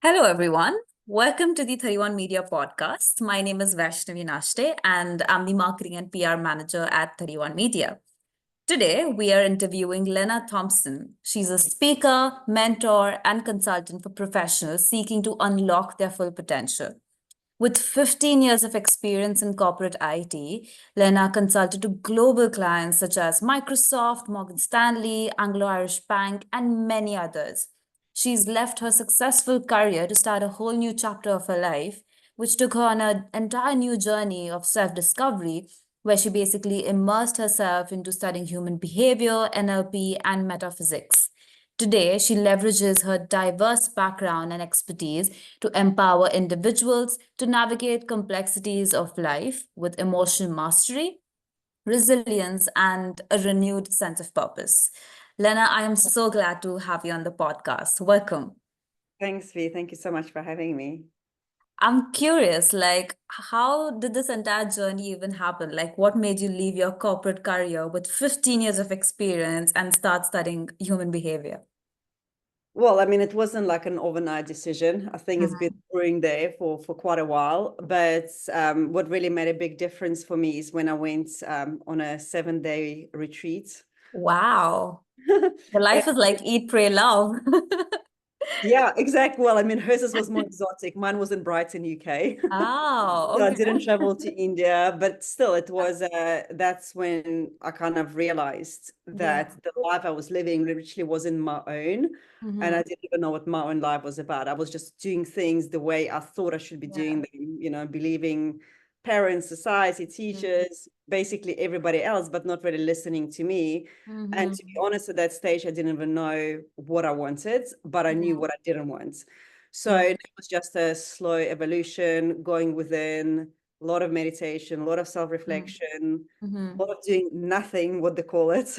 Hello, everyone. Welcome to the 31 Media podcast. My name is Vaishnavi Nashte, and I'm the marketing and PR manager at 31 Media. Today, we are interviewing Lena Thompson. She's a speaker, mentor, and consultant for professionals seeking to unlock their full potential. With 15 years of experience in corporate IT, Lena consulted to global clients such as Microsoft, Morgan Stanley, Anglo Irish Bank, and many others. She's left her successful career to start a whole new chapter of her life, which took her on an entire new journey of self discovery, where she basically immersed herself into studying human behavior, NLP, and metaphysics. Today, she leverages her diverse background and expertise to empower individuals to navigate complexities of life with emotional mastery, resilience, and a renewed sense of purpose. Lena, I am so glad to have you on the podcast. Welcome. Thanks, V. Thank you so much for having me. I'm curious, like, how did this entire journey even happen? Like, what made you leave your corporate career with 15 years of experience and start studying human behavior? Well, I mean, it wasn't like an overnight decision. I think it's been Mhm. brewing there for quite a while. But what really made a big difference for me is when I went on a 7-day retreat. Wow. The life is like eat, pray, love. Yeah, exactly. Well, I mean, hers was more exotic. Mine was in Brighton, UK. Oh, So I okay. didn't travel to India, but still, it was that's when I kind of realized Yeah. that the life I was living literally wasn't my own. And Hmm. I didn't even know what my own life was about. I was just doing things the way I thought I should be Yeah. doing them, believing parents, society, teachers, basically everybody else, but not really listening to me. And to be Mm-hmm. honest, at that stage, I didn't even know what I wanted, but I knew Yeah. what I didn't want. So Yeah. it was just a slow evolution, going within, a lot of meditation, a lot of self-reflection, a Mm-hmm. lot of doing nothing, what they call it.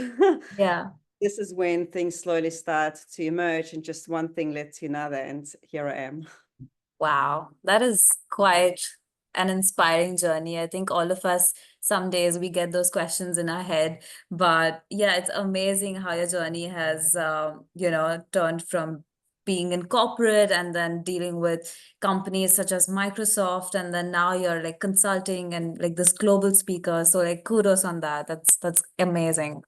Yeah. This is when things slowly start to emerge, and just one thing led to another, and here I am. Wow. That is quite an inspiring journey. I think all of us, some days we get those questions in our head. But yeah, it's amazing how your journey has, turned from being in corporate and then dealing with companies such as Microsoft, and then now you're like consulting and like this global speaker. So like kudos on that. That's amazing.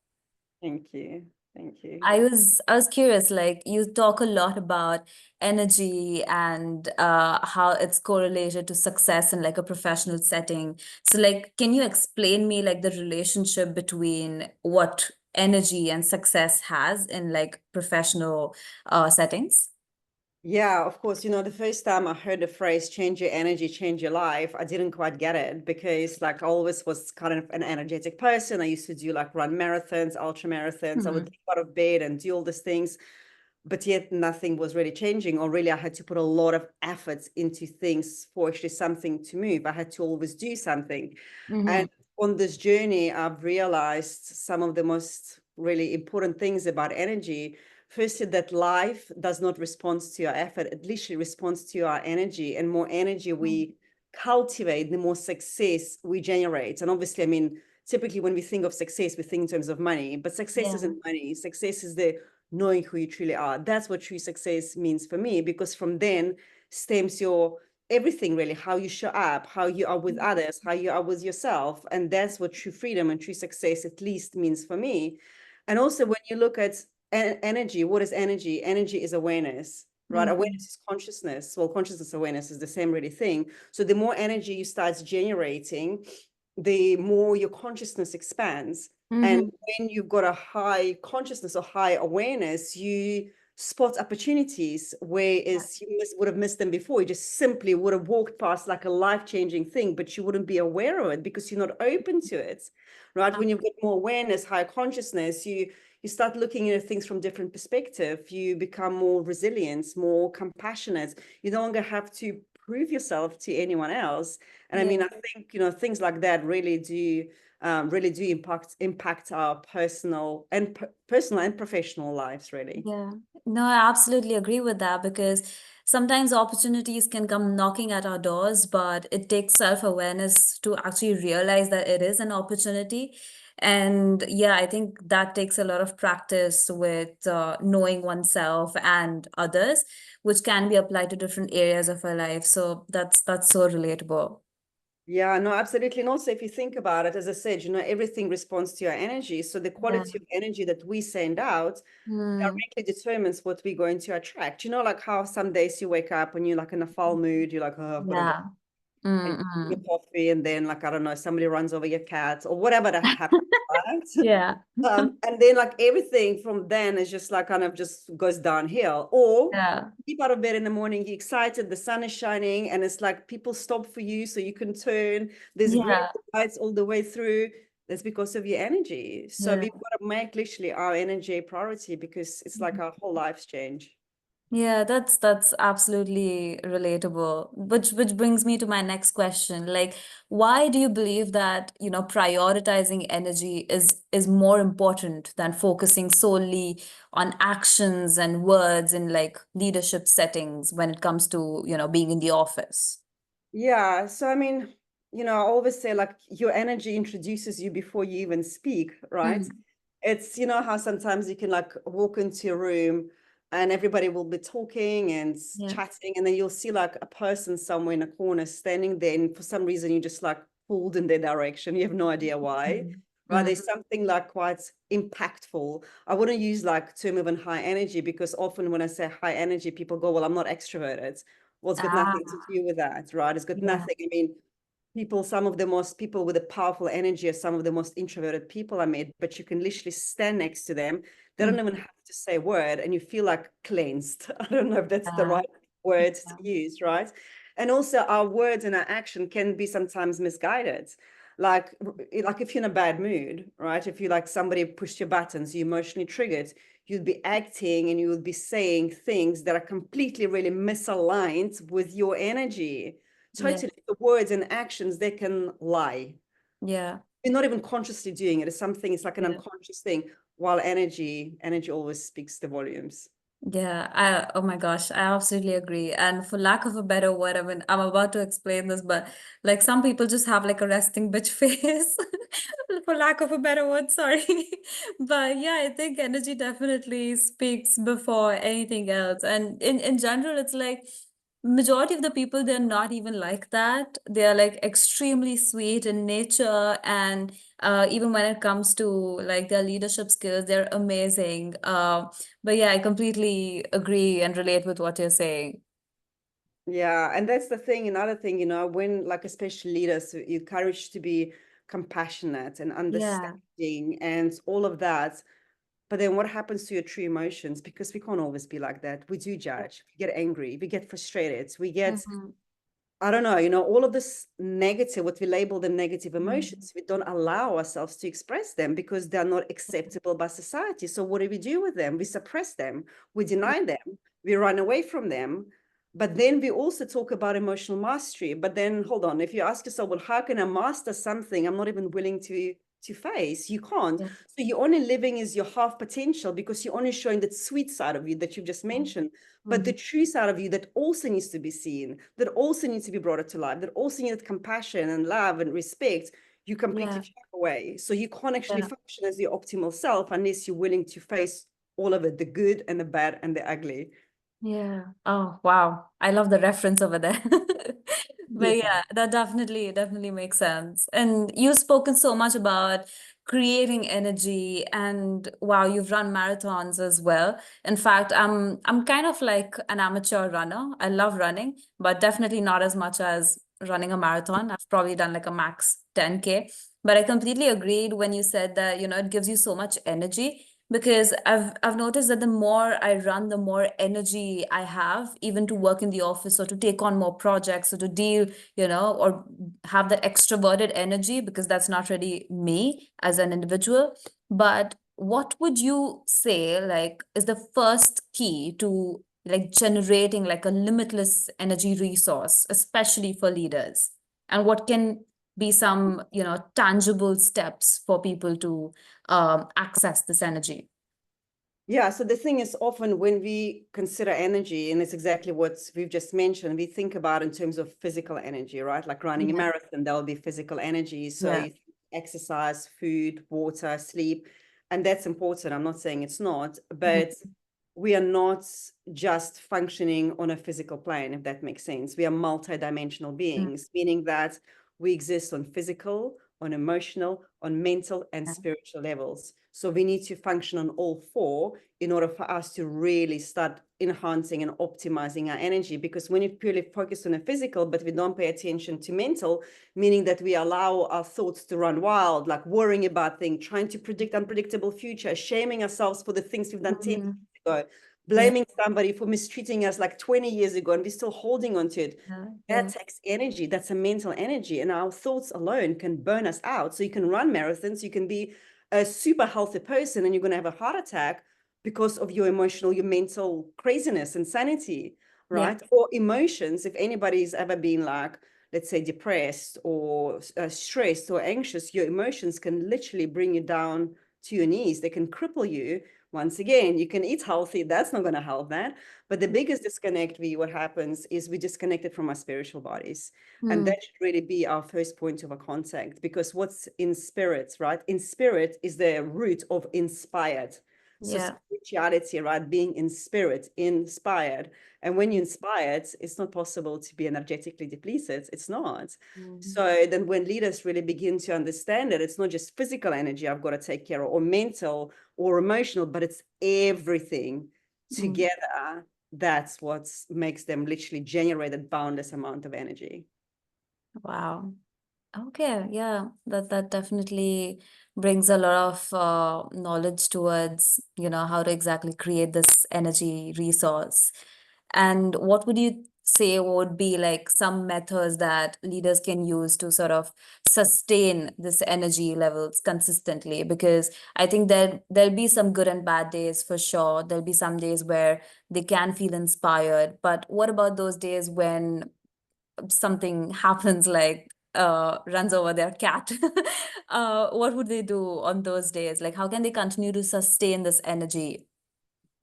Thank you. Thank you. I was curious, like you talk a lot about energy and how it's correlated to success in like a professional setting. So like can you explain me like the relationship between what energy and success has in like professional settings? Yeah, of course. The first time I heard the phrase change your energy, change your life, I didn't quite get it because like I always was kind of an energetic person. I used to do like run marathons, ultra marathons. I would Hmm. get out of bed and do all these things, but yet nothing was really changing, or really I had to put a lot of effort into things for actually something to move. I had to always do something. Hmm. And on this journey, I've realized some of the most really important things about energy. Firstly, that life does not respond to our effort, it literally responds to our energy. And more energy we cultivate, the more success we generate. And obviously, I mean, typically when we think of success, we think in terms of money, but success Yeah. isn't money. Success is the knowing who you truly are. That's what true success means for me, because from then stems your everything, really, how you show up, how you are with others, how you are with yourself. And that's what true freedom and true success at least means for me. And also when you look at energy, what is energy? Energy is awareness, right? Hmm. Awareness is consciousness. Well, consciousness, awareness is the same really thing. So the more energy you start generating, the more your consciousness expands. And Hmm. when you've got a high consciousness or high awareness, you spot opportunities, whereas would have missed them before. You just simply would have walked past like a life-changing thing, but you wouldn't be aware of it because you're not open to it, right? When you've got more awareness, higher consciousness, you start looking at things from different perspective. You become more resilient, more compassionate. You no longer have to prove yourself to anyone else. And I Yeah. mean, I think, things like that really do impact our personal and professional lives, really. Yeah, no, I absolutely agree with that because sometimes opportunities can come knocking at our doors, but it takes self-awareness to actually realize that it is an opportunity. And yeah, I think that takes a lot of practice with knowing oneself and others, which can be applied to different areas of our life. So that's so relatable. Yeah, no, absolutely. And also, if you think about it, as I said, everything responds to your energy. So the Yeah. quality of energy that we send out Mm, directly determines what we're going to attract. Like how some days you wake up and you're like in a foul mood, you're like, oh, I've got to go yeah. and Mm-mm. drink a coffee, and then like, I don't know, somebody runs over your cat or whatever that happens, right? Yeah. And then like everything from then is just like kind of just goes downhill. Or Yeah. keep out of bed in the morning, you're excited, the sun is shining, and it's like people stop for you so you can turn. There's green Yeah. lights all the way through. That's because of your energy. So Yeah. we've got to make literally our energy a priority, because it's like our whole lives change. Yeah, that's absolutely relatable. Which brings me to my next question. Like, why do you believe that, prioritizing energy is more important than focusing solely on actions and words in like leadership settings when it comes to, being in the office? Yeah. So, I mean, I always say like your energy introduces you before you even speak, right? Mm. It's, how sometimes you can like walk into a room and everybody will be talking and Yeah. chatting, and then you'll see like a person somewhere in a corner standing there, and for some reason you just like pulled in their direction. You have no idea why. Mm. Right? Mm. There's something like quite impactful. I wouldn't use like term even high energy, because often when I say high energy, people go, well, I'm not extroverted. Well, it's got nothing to Ah, do with that, right? It's got yeah. nothing. I mean, some of the most people with a powerful energy are some of the most introverted people I met, but you can literally stand next to them. They don't Mm. even have to say a word, and you feel like cleansed. I don't know if that's the Yeah. right word to Yeah. use, right? And also our words and our action can be sometimes misguided. Like if you're in a bad mood, right? If you like somebody pushed your buttons, you're emotionally triggered, you'd be acting and you would be saying things that are completely really misaligned with your energy. Yeah. Totally, the words and actions, they can lie. Yeah. You're not even consciously doing it. It's something, it's like an Yeah. unconscious thing, while energy always speaks the volumes. Yeah, oh my gosh, I absolutely agree. And for lack of a better word, I mean, I'm about to explain this, but like some people just have like a resting bitch face, for lack of a better word, sorry. But yeah, I think energy definitely speaks before anything else. And in general, it's like majority of the people, they're not even like that. They are like extremely sweet in nature, and even when it comes to like their leadership skills, they're amazing. But yeah, I completely agree and relate with what you're saying. Yeah, and that's the thing. Another thing, when like especially leaders, you're encouraged to be compassionate and Yeah. understanding and all of that. But then what happens to your true emotions? Because we can't always be like that. We do judge, we get angry, we get frustrated, we get, Mhm. I don't know, all of this negative, what we label them negative Mhm. emotions, we don't allow ourselves to express them because they're not acceptable by society. So what do we do with them? We suppress them, we deny them, we run away from them. But then we also talk about emotional mastery. But then hold on, if you ask yourself, well, how can I master something I'm not even willing to face? You can't. Yeah. So you're only living as your half potential, because you're only showing that sweet side of you that you've just mentioned. But the Mhm. true side of you that also needs to be seen, that also needs to be brought to life, that also needs compassion and love and respect, you completely Yeah. shut away. So you can't actually Yeah. function as your optimal self unless you're willing to face all of it, the good and the bad and the ugly. Yeah. Oh, wow. I love the reference over there. But Yeah. yeah, that definitely makes sense. And you've spoken so much about creating energy, and wow, you've run marathons as well. In fact, I'm kind of like an amateur runner. I love running, but definitely not as much as running a marathon. I've probably done like a max 10K. But I completely agreed when you said that, it gives you so much energy, because I've noticed that the more I run, the more energy I have, even to work in the office or to take on more projects or to deal, or have that extroverted energy, because that's not really me as an individual. But what would you say, like, is the first key to like generating like a limitless energy resource, especially for leaders? And what can be some, tangible steps for people to access this energy? Yeah, so the thing is, often when we consider energy, and it's exactly what we've just mentioned, we think about in terms of physical energy, right? Like running a Yeah. marathon, that will be physical energy. So Yeah. you exercise, food, water, sleep. And that's important. I'm not saying it's not, Mhm. but we are not just functioning on a physical plane, if that makes sense. We are multidimensional beings, meaning that we exist on physical, on emotional, on mental, and spiritual levels. So we need to function on all four in order for us to really start enhancing and optimizing our energy. Because when you purely focus on a physical, but we don't pay attention to mental, meaning that we allow our thoughts to run wild, like worrying about things, trying to predict unpredictable future, shaming ourselves for the things we've done 10 years ago, Yeah, blaming somebody for mistreating us like 20 years ago, and we're still holding on to it. yeah, That yeah, takes energy. That's a mental energy. And our thoughts alone can burn us out. So you can run marathons, you can be a super healthy person, and you're going to have a heart attack because of your emotional, your mental craziness, insanity, yeah, right? Or emotions. If anybody's ever been like, let's say, depressed or stressed or anxious, your emotions can literally bring you down to your knees. They can cripple you. Once again, you can eat healthy. That's not going to help that. But the biggest disconnect, what happens is we disconnected from our spiritual bodies. And mm, that should really be our first point of a contact, because what's in spirit, right? In spirit is the root of inspired. So yeah, spirituality, right? Being in spirit, inspired. And when you're inspired, it's not possible to be energetically depleted. It's not. mm, So then when leaders really begin to understand that it's not just physical energy I've got to take care of, or mental or emotional, but it's everything mm. together. That's what makes them literally generate a boundless amount of energy. Wow. Okay, yeah, that definitely brings a lot of knowledge towards, how to exactly create this energy resource. And what would you say would be like some methods that leaders can use to sort of sustain this energy levels consistently? Because I think that there'll be some good and bad days for sure. There'll be some days where they can feel inspired, but what about those days when something happens, like runs over their cat? What would they do on those days? Like, how can they continue to sustain this energy?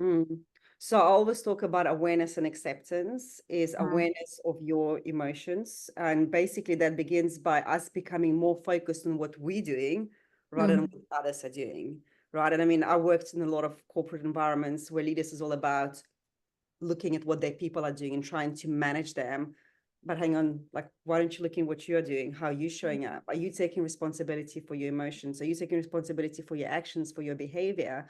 Mm. So I always talk about awareness and acceptance is Mm, awareness of your emotions. And basically that begins by us becoming more focused on what we're doing rather than mm, what others are doing. Right. And I mean, I worked in a lot of corporate environments where leaders is all about looking at what their people are doing and trying to manage them. But hang on, like, why don't you look in what you're doing? How are you showing up? Are you taking responsibility for your emotions? Are you taking responsibility for your actions, for your behavior?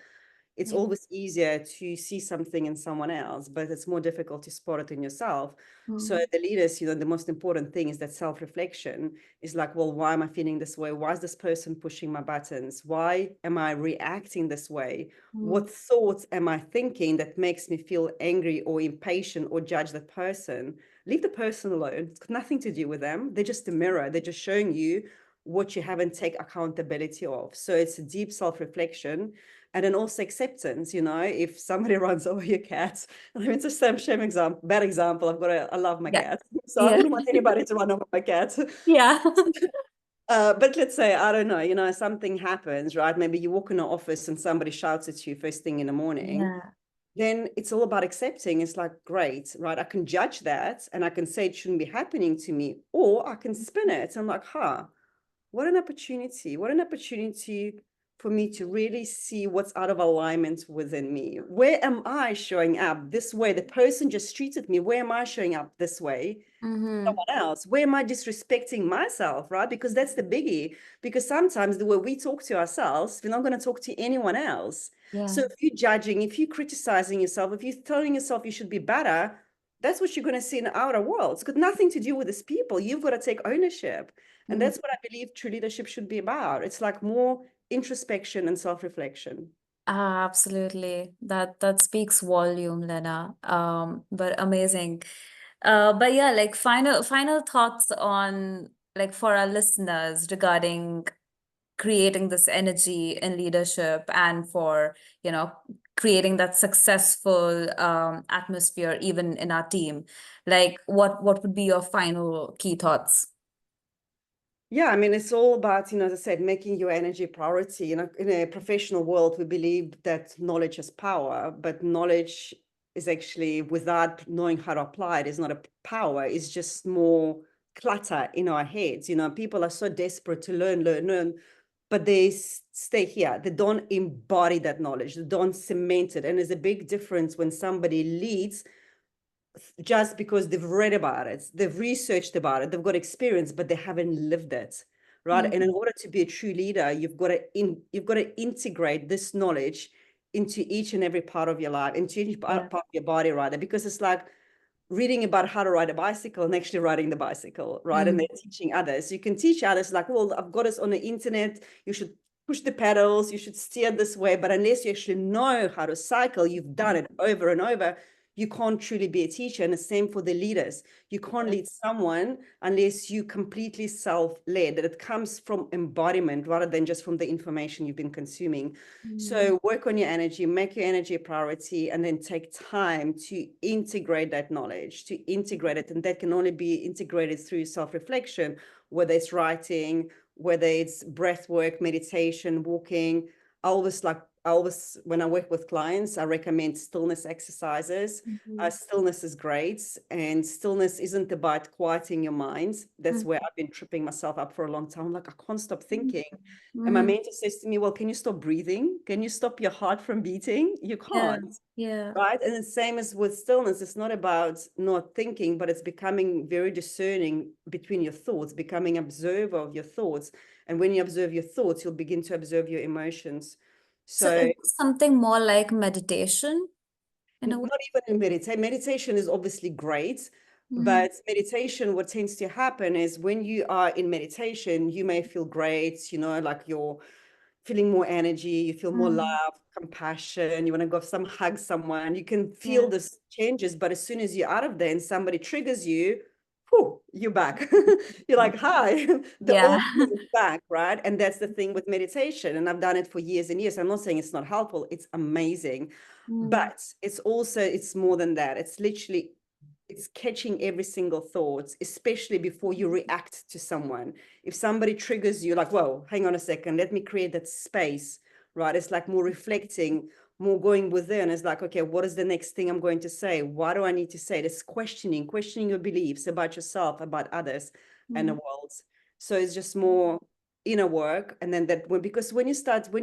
It's yeah. always easier to see something in someone else, but it's more difficult to spot it in yourself. So Mm, the leaders, the most important thing is that self-reflection is like, well, why am I feeling this way? Why is this person pushing my buttons? Why am I reacting this way? mm, What thoughts am I thinking that makes me feel angry or impatient or judge that person? Leave the person alone. It's got nothing to do with them. They're just a mirror. They're just showing you what you haven't take accountability of. So it's a deep self-reflection. And then also acceptance, if somebody runs over your cat. I mean, it's a shame example, bad example. I love my yeah, cat. So I yeah, wouldn't want anybody to run over my cat. yeah, But let's say, I don't know, something happens, right? Maybe you walk in an office and somebody shouts at you first thing in the morning. yeah. Then it's all about accepting. It's like, great, right? I can judge that and I can say it shouldn't be happening to me, or I can spin it. I'm like, what an opportunity. What an opportunity for me to really see what's out of alignment within me. Where am I showing up this way? The person just treated me. Where am I showing up this way? Mm-hmm. Someone else. Where am I disrespecting myself, right? Because that's the biggie. Because sometimes the way we talk to ourselves, we're not going to talk to anyone else. Yeah. So if you're judging, if you're criticizing yourself, if you're telling yourself you should be better, that's what you're going to see in the outer world. It's got nothing to do with these people. You've got to take ownership. And Mm. that's what I believe true leadership should be about. It's like more introspection and self-reflection. Absolutely. That speaks volume, Lena. But amazing. But yeah, like final thoughts on, like, for our listeners regarding creating this energy in leadership and for, creating that successful atmosphere even in our team. Like, what would be your final key thoughts? Yeah, I mean, it's all about, as I said, making your energy a priority. In a professional world, we believe that knowledge is power, but knowledge is actually, without knowing how to apply it, is not a power. It's just more clutter in our heads. People are so desperate to learn, but they stay here. They don't embody that knowledge. They don't cement it. And there's a big difference when somebody leads just because they've read about it, they've researched about it, they've got experience, but they haven't lived it, right? And in order to be a true leader, you've got to integrate this knowledge into each and every part of your life, into each part of your body, rather, because it's like reading about how to ride a bicycle and actually riding the bicycle, right? And then teaching others. You can teach others like, well, I've got this on the internet. You should push the pedals. You should steer this way. But unless you actually know how to cycle, you've done it over and over, you can't truly be a teacher. And the same for the leaders. You can't lead someone unless you completely self-led, that it comes from embodiment rather than just from the information you've been consuming. So work on your energy, make your energy a priority, and then take time to integrate that knowledge, to integrate it. And that can only be integrated through self-reflection, whether it's writing, whether it's breath work, meditation, walking. When I work with clients, I recommend stillness exercises. Stillness is great, and stillness isn't about quieting your mind. That's where I've been tripping myself up for a long time. Like, I can't stop thinking. And my mentor says to me, well, can you stop breathing? Can you stop your heart from beating? You can't. Right. And the same as with stillness, it's not about not thinking, but it's becoming very discerning between your thoughts, becoming observer of your thoughts. And when you observe your thoughts, you'll begin to observe your emotions. So is it something more like meditation in a way? Not even in meditation. Meditation is obviously great, but meditation, what tends to happen is when you are in meditation, you may feel great, like you're feeling more energy, you feel more love, compassion, you want to go hug someone, you can feel this changes, but as soon as you're out of there and somebody triggers you, whew, you're back. You're like, hi, the old is back, right? And that's the thing with meditation. And I've done it for years and years. I'm not saying it's not helpful, it's amazing. But it's more than that. It's catching every single thought, especially before you react to someone. If somebody triggers you, like, whoa, hang on a second, let me create that space, right? It's like more reflecting, more going within. It's like, okay, what is the next thing I'm going to say? Why do I need to say it? It's questioning your beliefs about yourself, about others, and the world. So it's just more inner work. And then because when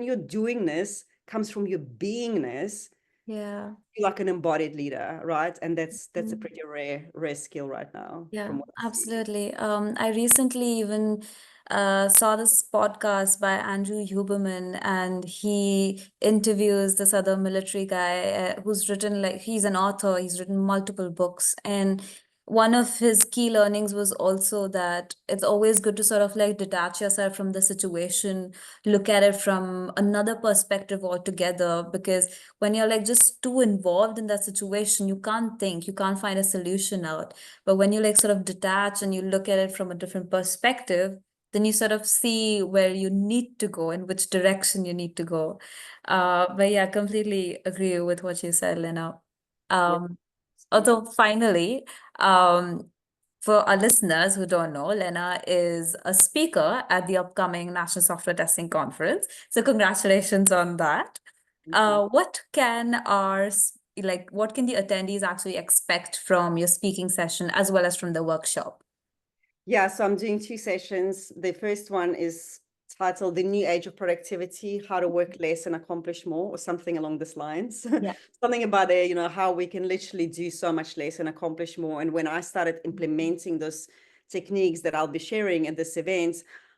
you're doing this, comes from your beingness, you're like an embodied leader, right? And that's a pretty rare skill right now, from what I see. Absolutely. I recently even saw this podcast by Andrew Huberman, and he interviews this other military guy who's written, like, he's an author, he's written multiple books. And one of his key learnings was also that it's always good to sort of like detach yourself from the situation, look at it from another perspective altogether, because when you're like just too involved in that situation, you can't think, you can't find a solution out. But when you like sort of detach and you look at it from a different perspective, then you sort of see where you need to go and which direction you need to go. But yeah, completely agree with what you said, Lena. Although finally, for our listeners who don't know, Lena is a speaker at the upcoming National Software Testing Conference. So congratulations on that. What can the attendees actually expect from your speaking session as well as from the workshop? Yeah, so I'm doing 2 sessions. The first one is titled The New Age of Productivity, How to Work Less and Accomplish More, or something along these lines. Something about how we can literally do so much less and accomplish more. And when I started implementing those techniques that I'll be sharing at this event,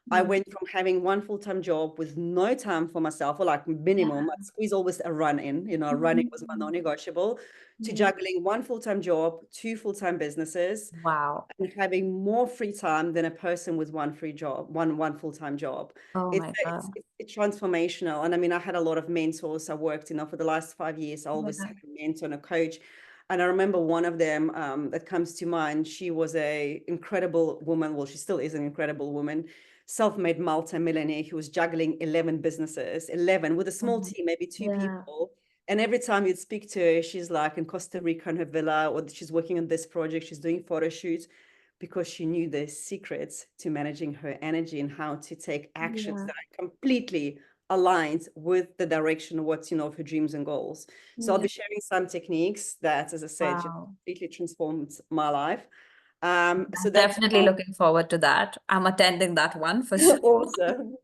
I went from having one full-time job with no time for myself, or like minimum, I squeeze always a run in, running was my non-negotiable, to juggling one full-time job, 2 full-time businesses. Wow. And having more free time than a person with one full-time job. Oh my God. It's transformational. And I mean, I had a lot of mentors I worked, for the last 5 years. I always had a mentor and a coach. And I remember one of them that comes to mind. She was a incredible woman. Well, she still is an incredible woman, self-made multi-millionaire who was juggling 11 businesses, 11 with a small team, maybe 2 people. And every time you'd speak to her, she's like in Costa Rica in her villa, or she's working on this project, she's doing photo shoots, because she knew the secrets to managing her energy and how to take actions that are completely aligned with the direction of her dreams and goals. So I'll be sharing some techniques that, as I said, just completely transformed my life. So I'm that's definitely looking forward to that. I'm attending that one for sure. awesome.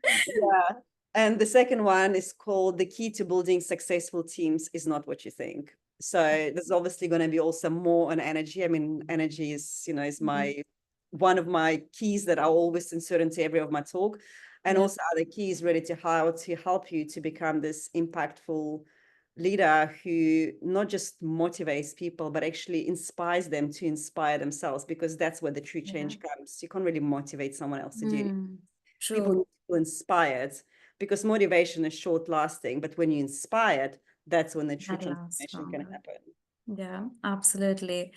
Yeah. And the second one is called The Key to Building Successful Teams is Not What You Think. So there's obviously going to be also more on energy. I mean, energy is, is my one of my keys that I always insert into every of my talk. And Yeah. also other keys really to how to help you to become this impactful leader who not just motivates people, but actually inspires them to inspire themselves, because that's where the true change comes. You can't really motivate someone else to do anything. People need True. to feel inspired, because motivation is short lasting, but when you're inspired, that's when the true That lasts transformation can longer. happen. Yeah, absolutely.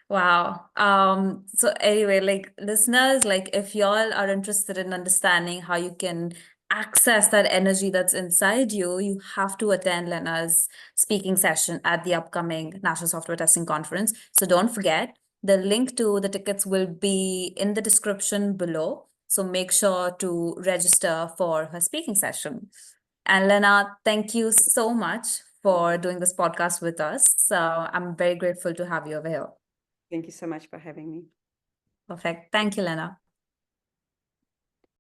Wow. So anyway, like listeners, like if y'all are interested in understanding how you can access that energy that's inside you, you have to attend Lena's speaking session at the upcoming National Software Testing Conference. So don't forget, the link to the tickets will be in the description below. So make sure to register for her speaking session. And Lena, thank you so much for doing this podcast with us. So I'm very grateful to have you over here. Thank you so much for having me. Perfect. Thank you, Lena.